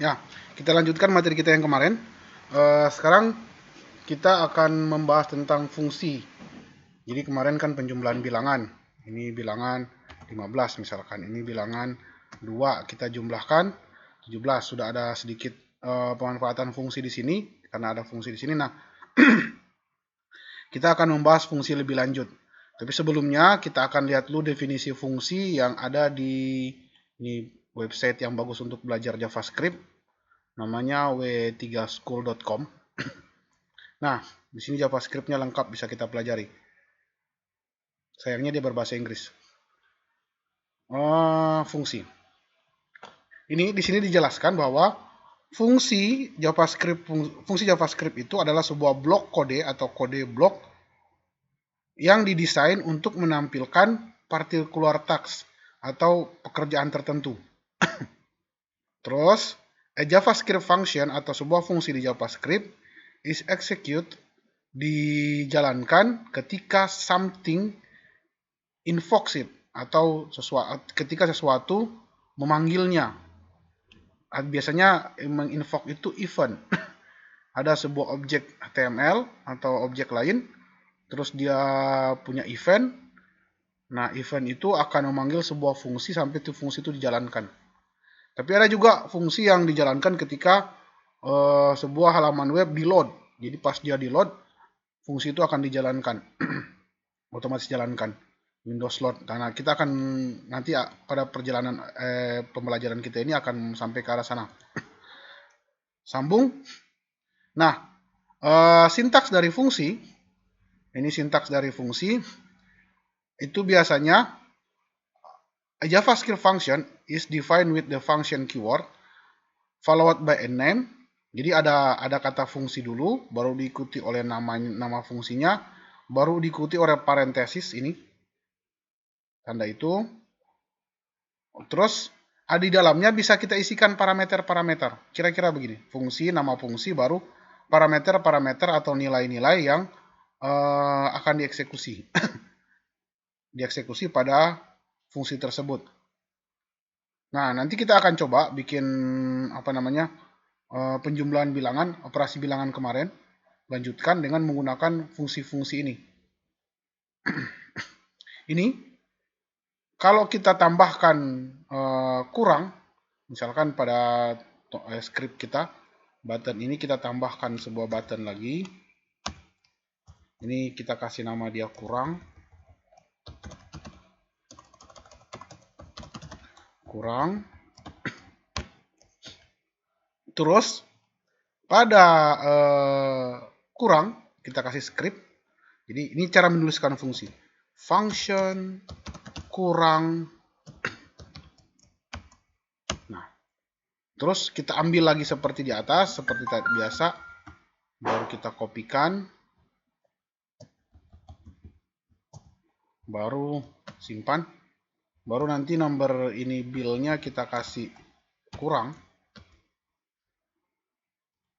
Ya, kita lanjutkan materi kita yang kemarin. Sekarang kita akan membahas tentang fungsi. Jadi kemarin kan penjumlahan bilangan. Ini bilangan 15 misalkan. Ini bilangan 2 kita jumlahkan 17. Sudah ada sedikit pemanfaatan fungsi di sini karena ada fungsi di sini. Nah, kita akan membahas fungsi lebih lanjut. Tapi sebelumnya kita akan lihat dulu definisi fungsi yang ada di ini website yang bagus untuk belajar JavaScript. Namanya w3school.com. Nah, di sini JavaScript-nya lengkap bisa kita pelajari. Sayangnya dia berbahasa Inggris. Fungsi. Ini di sini dijelaskan bahwa fungsi JavaScript itu adalah sebuah blok kode atau kode blok yang didesain untuk menampilkan particular task atau pekerjaan tertentu. Terus, a JavaScript function atau sebuah fungsi di JavaScript is execute dijalankan ketika something invokes it atau ketika sesuatu memanggilnya. Biasanya menginvoke itu event. Ada sebuah objek HTML atau objek lain, terus dia punya event. Nah, event itu akan memanggil sebuah fungsi sampai fungsi itu dijalankan. Tapi ada juga fungsi yang dijalankan ketika sebuah halaman web di load. Jadi pas dia di load, fungsi itu akan dijalankan, otomatis jalankan Windows load. Karena kita akan nanti pada perjalanan pembelajaran kita ini akan sampai ke arah sana. Sambung. Nah, sintaks dari fungsi, ini sintaks dari fungsi itu biasanya a JavaScript function is defined with the function keyword followed by a name. Jadi ada kata fungsi dulu, baru diikuti oleh nama fungsinya, baru diikuti oleh parentesis ini, tanda itu. Terus di dalamnya bisa kita isikan parameter-parameter. Kira-kira begini, fungsi, nama fungsi, baru parameter-parameter atau nilai-nilai yang akan dieksekusi. Dieksekusi pada fungsi tersebut. Nah, nanti kita akan coba bikin penjumlahan bilangan, operasi bilangan kemarin, lanjutkan dengan menggunakan fungsi-fungsi ini. Ini kalau kita tambahkan kurang, misalkan pada script kita, button ini kita tambahkan sebuah button lagi. Ini kita kasih nama dia kurang. Terus pada kurang kita kasih script. Jadi ini cara menuliskan fungsi. Function kurang. Nah, terus kita ambil lagi seperti di atas, seperti tadi biasa. Baru kita kopikan. Baru simpan. Baru nanti nomor ini bill-nya kita kasih kurang.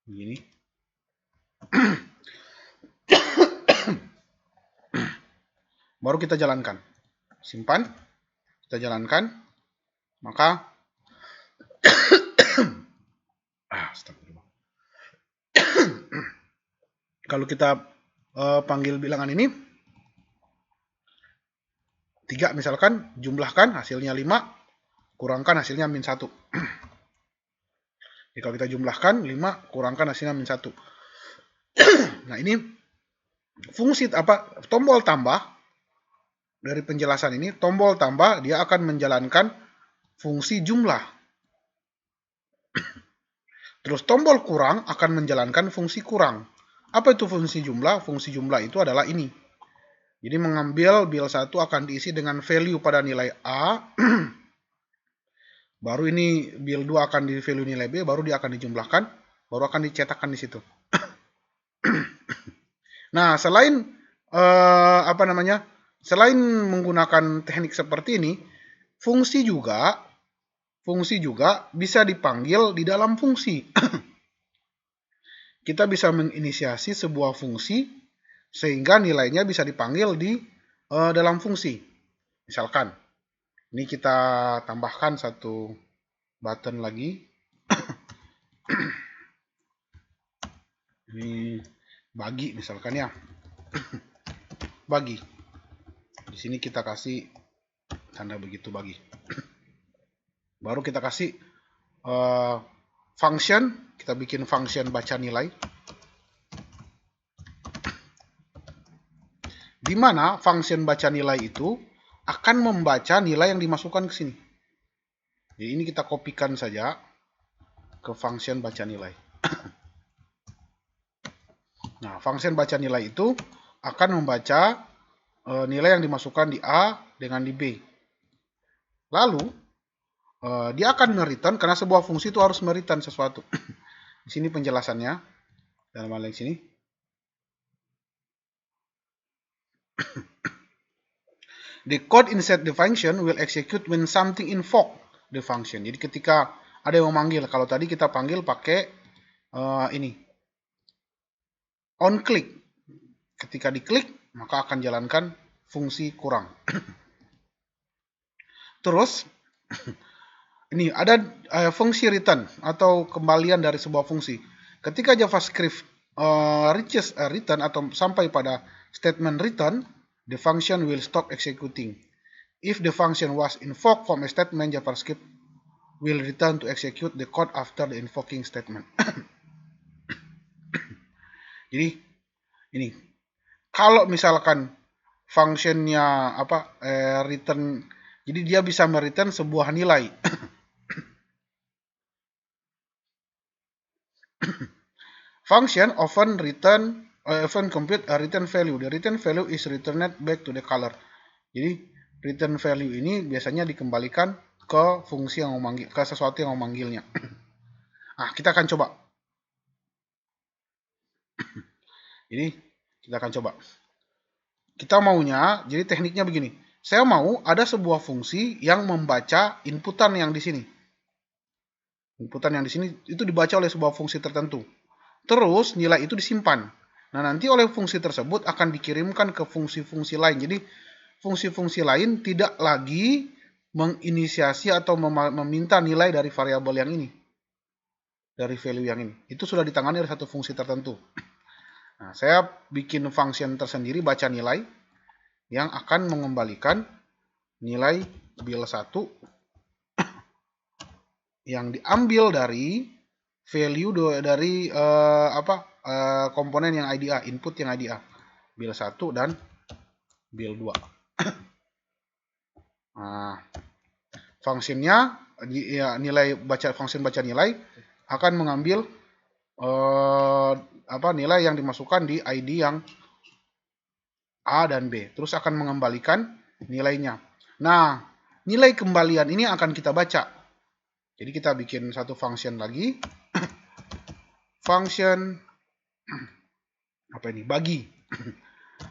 Begini. Baru kita jalankan. Simpan. Kita jalankan. Maka kalau kita panggil bilangan ini 3 misalkan, jumlahkan hasilnya 5, kurangkan hasilnya min 1. Jadi kalau kita jumlahkan 5, kurangkan hasilnya min 1. Nah, ini fungsi tombol tambah dari penjelasan ini, tombol tambah dia akan menjalankan fungsi jumlah. Terus tombol kurang akan menjalankan fungsi kurang. Apa itu fungsi jumlah? Fungsi jumlah itu adalah ini. Jadi mengambil bill 1 akan diisi dengan value pada nilai A. Baru ini bill 2 akan di value nilai B, baru dia akan dijumlahkan, baru akan dicetakkan di situ. Nah, selain selain menggunakan teknik seperti ini, fungsi juga bisa dipanggil di dalam fungsi. Kita bisa menginisiasi sebuah fungsi sehingga nilainya bisa dipanggil di dalam fungsi. Misalkan, ini kita tambahkan satu button lagi. Ini bagi misalkan ya. Bagi. Di sini kita kasih tanda begitu bagi. Baru kita kasih function, kita bikin function baca nilai. Di mana function baca nilai itu akan membaca nilai yang dimasukkan ke sini. Jadi ini kita kopikan saja ke function baca nilai. Nah, function baca nilai itu akan membaca nilai yang dimasukkan di A dengan di B. Lalu, dia akan mereturn karena sebuah fungsi itu harus mereturn sesuatu. Di sini penjelasannya. Dalam hal yang sini. The code inside the function will execute when something invoke the function. Jadi ketika ada yang memanggil, kalau tadi kita panggil pakai ini on click. Ketika diklik, maka akan jalankan fungsi kurang. Terus ini ada fungsi return atau kembalian dari sebuah fungsi. Ketika JavaScript reaches a return atau sampai pada statement return, the function will stop executing. If the function was invoked from a statement, JavaScript will return to execute the code after the invoking statement. Jadi ini kalau misalkan functionnya return, jadi dia bisa mereturn sebuah nilai. Function often compute a return value. The return value is returned back to the caller. Jadi return value ini biasanya dikembalikan ke fungsi yang memanggil, ke sesuatu yang memanggilnya. Nah, kita akan coba. Jadi kita akan coba. Kita maunya, jadi tekniknya begini. Saya mau ada sebuah fungsi yang membaca inputan yang di sini. Inputan yang di sini itu dibaca oleh sebuah fungsi tertentu. Terus nilai itu disimpan. Nah, nanti oleh fungsi tersebut akan dikirimkan ke fungsi-fungsi lain. Jadi fungsi-fungsi lain tidak lagi menginisiasi atau meminta nilai dari variabel yang ini. Dari value yang ini. Itu sudah ditangani oleh satu fungsi tertentu. Nah, saya bikin function tersendiri baca nilai yang akan mengembalikan nilai bil 1 yang diambil dari value dari komponen yang IDA, input yang IDA, bil 1 dan bil 2. Nah, fungsinya nilai function baca nilai akan mengambil nilai yang dimasukkan di ID yang A dan B, terus akan mengembalikan nilainya. Nah, nilai kembalian ini akan kita baca. Jadi kita bikin satu function lagi. Function bagi.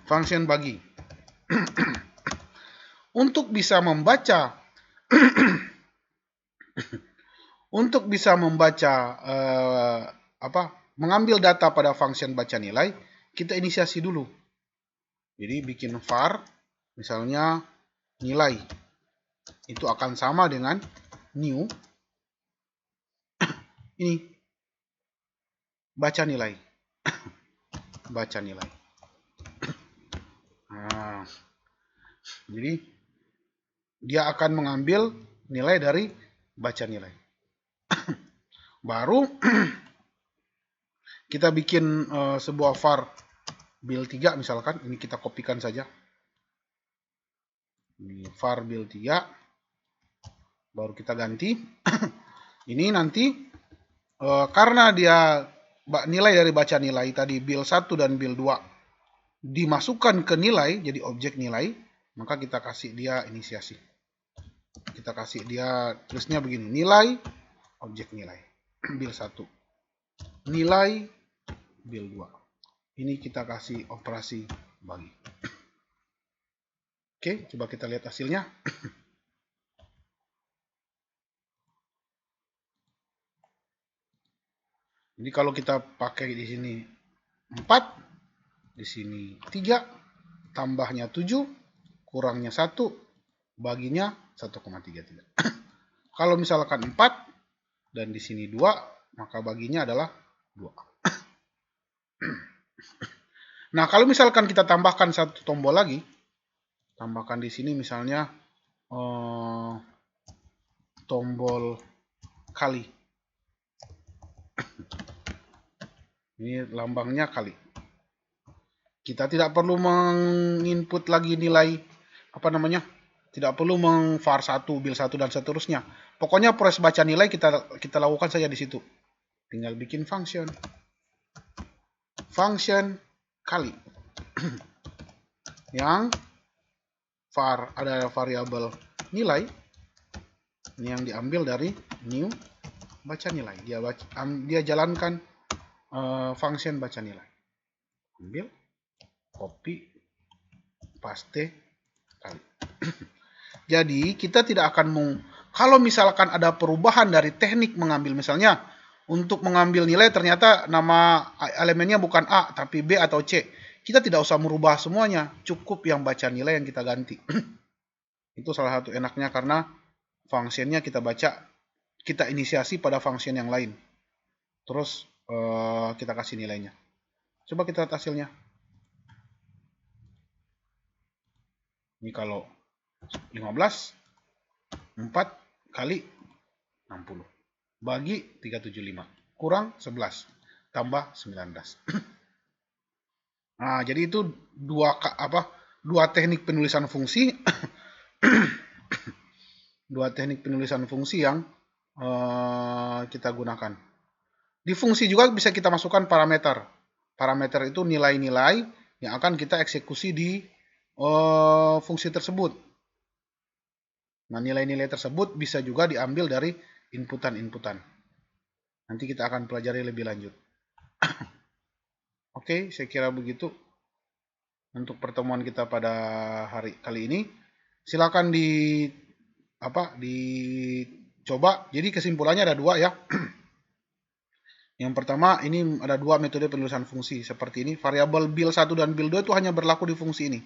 Function bagi. Untuk bisa membaca mengambil data pada function baca nilai, kita inisiasi dulu. Jadi bikin var misalnya nilai. Itu akan sama dengan new ini baca nilai. Baca nilai. Nah, jadi dia akan mengambil nilai dari baca nilai. Baru kita bikin sebuah var bil 3 misalkan, ini kita kopikan saja. Ini var bil 3. Baru kita ganti. Ini nanti karena dia nilai dari baca nilai tadi bil 1 dan bil 2 dimasukkan ke nilai jadi objek nilai, maka kita kasih dia inisiasi. Kita kasih dia tulisnya begini, nilai objek nilai bil 1. Nilai bil 2. Ini kita kasih operasi bagi. Oke, coba kita lihat hasilnya. Jadi kalau kita pakai di sini 4, di sini 3, tambahnya 7, kurangnya 1, baginya 1,33. Kalau misalkan 4 dan di sini 2, maka baginya adalah 2. Nah, kalau misalkan kita tambahkan satu tombol lagi, tambahkan di sini misalnya tombol kali. Ini lambangnya kali. Kita tidak perlu menginput lagi nilai tidak perlu var 1, bil 1 dan seterusnya. Pokoknya proses baca nilai kita lakukan saja di situ. Tinggal bikin function kali yang ada variabel nilai ini yang diambil dari new baca nilai. Dia jalankan function baca nilai. Ambil, copy, paste, kali. Jadi kita tidak akan kalau misalkan ada perubahan dari teknik mengambil, misalnya untuk mengambil nilai ternyata nama elemennya bukan A tapi B atau C, kita tidak usah merubah semuanya, cukup yang baca nilai yang kita ganti. Itu salah satu enaknya karena fungsinya kita baca, kita inisiasi pada function yang lain, terus kita kasih nilainya. Coba kita lihat hasilnya. Ini kalau 15, 4 kali 60 bagi 375 kurang 11 tambah 19. Nah, jadi itu dua teknik penulisan fungsi dua teknik penulisan fungsi yang kita gunakan. Di fungsi juga bisa kita masukkan parameter. Parameter itu nilai-nilai yang akan kita eksekusi di fungsi tersebut. Nah, nilai-nilai tersebut bisa juga diambil dari inputan-inputan. Nanti kita akan pelajari lebih lanjut. Oke, saya kira begitu untuk pertemuan kita pada hari kali ini. Silakan dicoba. Jadi kesimpulannya ada dua ya. Yang pertama, ini ada dua metode penulisan fungsi seperti ini. Variabel bil 1 dan bil 2 itu hanya berlaku di fungsi ini.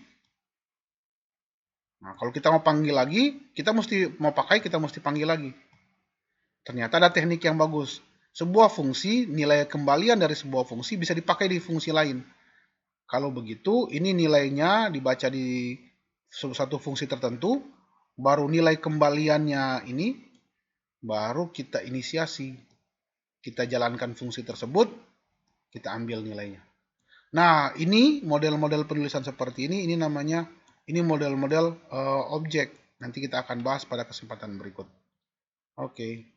Nah, kalau kita mau panggil lagi, kita mesti panggil lagi. Ternyata ada teknik yang bagus. Sebuah fungsi, nilai kembalian dari sebuah fungsi bisa dipakai di fungsi lain. Kalau begitu, ini nilainya dibaca di satu fungsi tertentu, baru nilai kembaliannya ini, baru kita inisiasi. Kita jalankan fungsi tersebut, kita ambil nilainya. Nah, ini model-model penulisan seperti ini namanya, ini model-model objek. Nanti kita akan bahas pada kesempatan berikut. Oke.